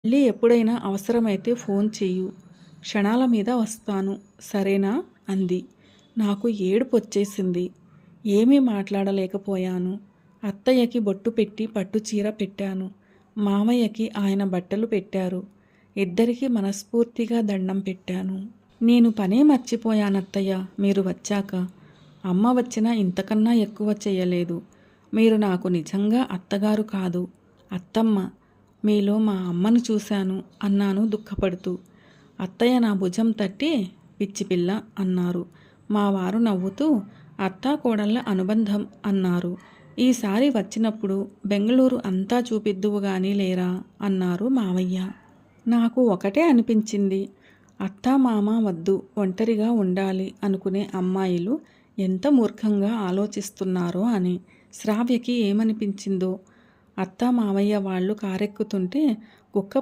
మళ్ళీ ఎప్పుడైనా అవసరమైతే ఫోన్ చెయ్యు. క్షణాల మీద వస్తాను. సరేనా? అంది. నాకు ఏడుపొచ్చేసింది. ఏమీ మాట్లాడలేకపోయాను. అత్తయ్యకి బొట్టు పెట్టి పట్టుచీర పెట్టాను. మామయ్యకి ఆయన బట్టలు పెట్టారు. ఇద్దరికీ మనస్ఫూర్తిగా దండం పెట్టాను. నేను పనే మర్చిపోయానత్తయ్య మీరు వచ్చాక. అమ్మ వచ్చినా ఇంతకన్నా ఎక్కువ చెయ్యలేదు. మీరు నాకు నిజంగా అత్తగారు కాదు, అత్తమ్మ. మీలో మా అమ్మను చూశాను అన్నాను దుఃఖపడుతూ. అత్తయ్య నా భుజం తట్టి పిచ్చిపిల్ల అన్నారు. మా వారు నవ్వుతూ అత్తాకోడళ్ళ అనుబంధం అన్నారు. ఈసారి వచ్చినప్పుడు బెంగళూరు అంతా చూపిద్దువు గాని లేరా అన్నారు మావయ్య. నాకు ఒకటే అనిపించింది. అత్తా మామ వద్దు, ఒంటరిగా ఉండాలి అనుకునే అమ్మాయిలు ఎంత మూర్ఖంగా ఆలోచిస్తున్నారో అని. శ్రావ్యకి ఏమనిపించిందో. అత్తా మావయ్య వాళ్ళు కారెక్కుతుంటే కుక్క